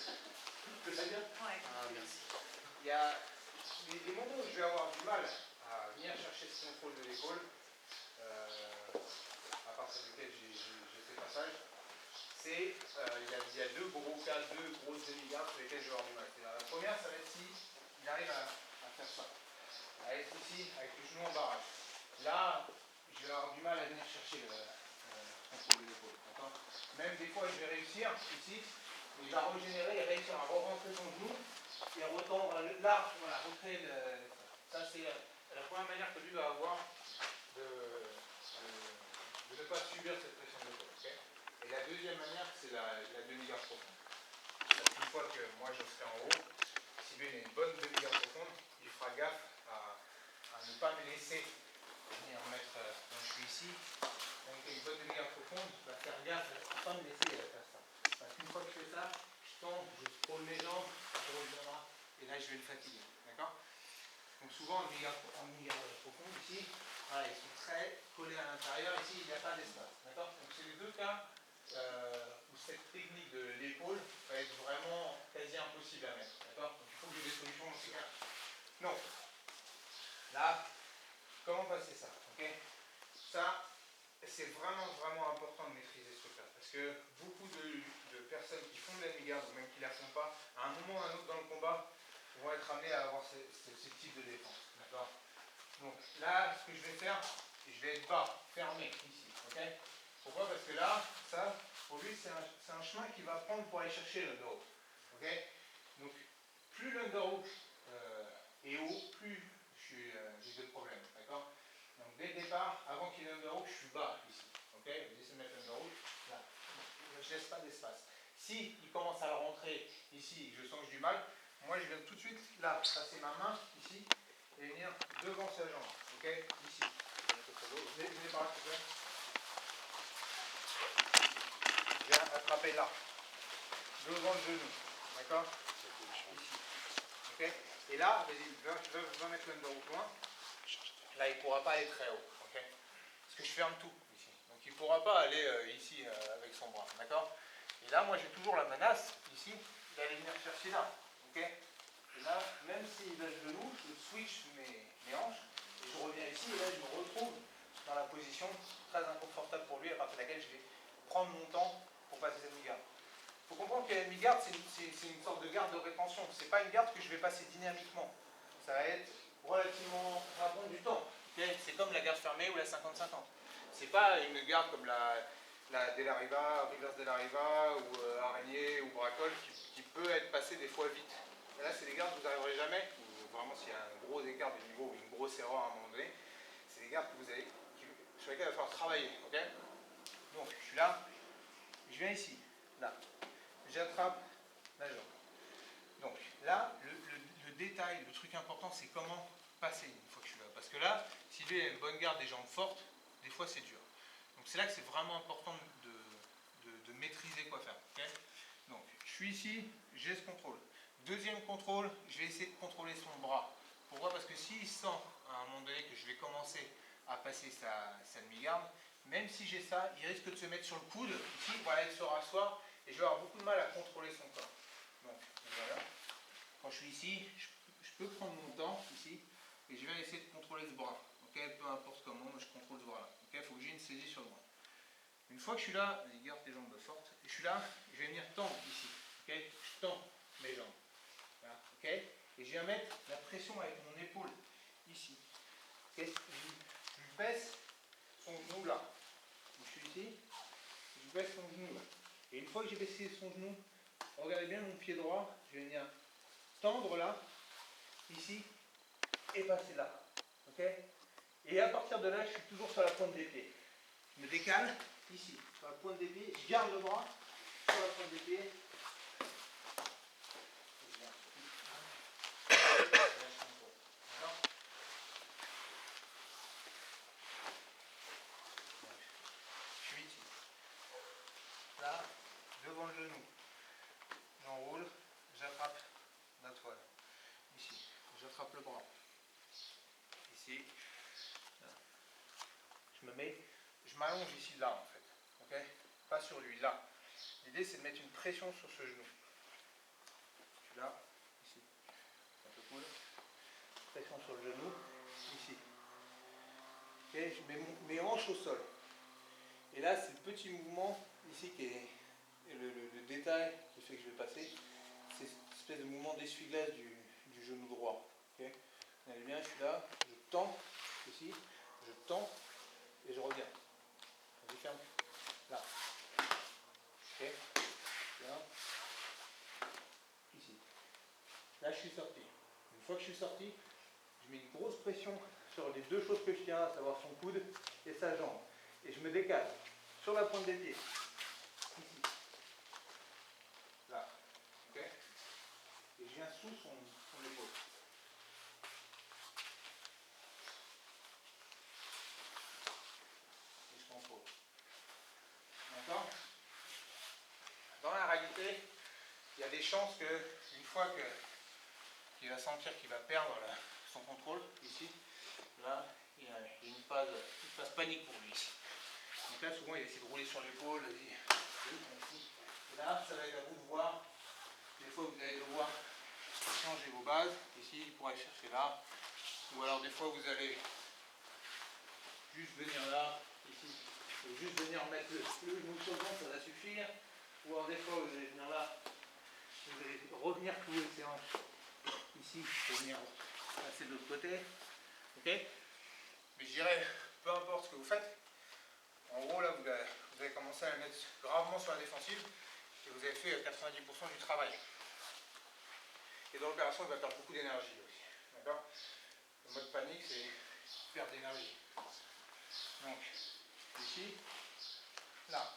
Tu peux dire? Ouais. Ah, merci. Il y a des moments où je vais avoir du mal à venir chercher ce contrôle de l'épaule, à partir duquel j'ai fait passage. C'est, il y a deux gros cas, deux grosses demi-gardes sur lesquelles je vais avoir du mal. La première, ça va être si il arrive à faire ça, à être ici avec le genou en barrage. Là, je vais avoir du mal à venir chercher le contrôle de l'épaule. Même des fois, je vais réussir ici, mais il va régénérer et réussir à re-rentrer son genou et retendre large, voilà, recréer le. Ça, c'est la première manière que lui va avoir de ne pas subir cette pression de l'épaule. Okay, et la deuxième manière, c'est la demi-garde profonde. Une fois que moi je serai en haut, si lui il a une bonne demi-garde profonde, il fera gaffe à ne pas me laisser venir mettre quand je suis ici. Donc une bonne demi-garde profonde, il va faire gaffe à ne pas me laisser faire ça. Parce qu'une fois que je fais ça, je tombe, je frôle mes jambes, je roule les bras, et là je vais le fatiguer. D'accord? Donc souvent en demi-garde profonde ici, voilà, ils sont très collés à l'intérieur, ici il n'y a pas d'espace. D'accord? Donc c'est les deux cas où cette technique de l'épaule va être vraiment quasi impossible à mettre. D'accord? Donc il faut que j'ai des solutions dans ces cas. Donc, là, comment passer ça? Okay, ça, c'est vraiment important de maîtriser ce truc-là. Parce que beaucoup de personnes qui font de la demi-garde, ou même qui ne la font pas, à un moment ou à un autre dans le combat, vont être amenés à avoir ce type de défense. D'accord? Donc là, ce que je vais faire, je vais être bas, fermé ici. Okay, pourquoi? Parce que là, ça, pour lui, c'est un chemin qu'il va prendre pour aller chercher l'underhook. Okay, donc, plus l'underhook est haut, plus j'ai de problèmes. D'accord? Donc, dès le départ, avant qu'il y ait l'underhook, je suis bas ici. Okay, je vais essayer de mettre l'underhook là. Je ne laisse pas d'espace. Si il commence à le rentrer ici, je sens que j'ai du mal, moi je viens tout de suite là, passer ma main ici et venir devant sa jambe. Ok? Ici. Venez par là, s'il vous plaît. Je viens attraper là. Devant le genou. D'accord? Ici. Ok? Et là, vas-y, je vais mettre l'underhook loin. Là, il ne pourra pas aller très haut. Ok? Parce que je ferme tout ici. Donc il ne pourra pas aller ici avec son bras. D'accord? Et là, moi j'ai toujours la menace ici d'aller venir chercher là. Ok? Et là, même s'il va le genou, je switch mes hanches et je reviens ici et là je me retrouve dans la position très inconfortable pour lui à partir de laquelle je vais prendre mon temps pour passer cette demi-garde. Il faut comprendre que la demi-garde, c'est une sorte de garde de rétention. Ce n'est pas une garde que je vais passer dynamiquement. Ça va être relativement rapide du temps. Okay, c'est comme la garde fermée ou la 50-50. C'est pas une garde comme la De La Riva, Reverse De La Riva ou araignée ou bracole qui peut être passée des fois vite. Et là, c'est des gardes que vous n'arriverez jamais, ou vraiment s'il y a un gros écart de niveau ou une grosse erreur à un moment donné, c'est des gardes que vous avez, sur lesquelles il va falloir travailler. Okay, donc, je suis là, je viens ici, là, j'attrape la jambe. Donc là, le détail, le truc important, c'est comment passer une fois que je suis là. Parce que là, si lui a une bonne garde des jambes fortes, des fois c'est dur. Donc c'est là que c'est vraiment important de maîtriser quoi faire. Okay, donc je suis ici, j'ai ce contrôle. Deuxième contrôle, je vais essayer de contrôler son bras. Pourquoi? Parce que s'il sent à un moment donné que je vais commencer à passer sa demi-garde, même si j'ai ça, il risque de se mettre sur le coude, ici, voilà, il se rasseoir, et je vais avoir beaucoup de mal à contrôler son corps. Donc voilà. Quand je suis ici, je peux prendre mon temps ici et je vais essayer de contrôler ce bras. Okay, peu importe comment, je contrôle ce bras-là. Okay, il faut que j'ai une saisie sur le bras. Une fois que je suis là, je garde tes jambes fortes. Et je suis là, je vais venir tendre ici. Okay, je tends mes jambes. Voilà, okay, et je viens mettre la pression avec mon épaule ici. Okay, je baisse son genou là. Donc, je suis ici, je baisse son genou là. Et une fois que j'ai baissé son genou, regardez bien mon pied droit, je vais venir tendre là, ici, et passer là. Ok? Et à partir de là, je suis toujours sur la pointe des pieds. Je me décale, ici, sur la pointe des pieds, je garde le bras sur la pointe des pieds. Je suis ici. Là, devant le genou. J'enroule, j'attrape la toile. Ici, j'attrape le bras. Ici, je m'allonge ici là en fait, ok? Pas sur lui, là. L'idée c'est de mettre une pression sur ce genou. là, ici. Un peu cool. Pression sur le genou, ici. Okay, je mets mes hanches au sol. Et là, c'est le petit mouvement ici qui est le détail qui fait que je vais passer. C'est cette espèce de mouvement d'essuie-glace du genou droit. Okay, allez bien, je suis là, je tends ici, je tends et je reviens. Vas-y, ferme. Là. Ok. Là. Ici. Là, je suis sorti. Une fois que je suis sorti, je mets une grosse pression sur les deux choses que je tiens, à savoir son coude et sa jambe. Et je me décale sur la pointe des pieds. Ici. Là. Ok. Et je viens sous son épaule. Et je contrôle. D'accord? Dans la réalité, il y a des chances que, une fois qu'il va sentir qu'il va perdre son contrôle, ici, là, il y a une phase panique pour lui ici. Donc là, souvent, il essaie de rouler sur l'épaule. Et là, ça va être à vous de voir. Des fois, vous allez devoir changer vos bases. Ici, il pourra chercher là. Ou alors, des fois, vous allez juste venir là, ici. Et juste venir mettre le genou sur le ventre, ça va suffire. Ou alors, des fois, vous allez venir là. Vous allez revenir clouer ses hanches ici pour venir passer de l'autre côté. Ok? Mais je dirais, peu importe ce que vous faites, en gros là vous avez commencé à la mettre gravement sur la défensive et vous avez fait 90% du travail. Et dans l'opération, il va perdre beaucoup d'énergie aussi. D'accord? Le mode panique, c'est perdre d'énergie. Donc, ici, là.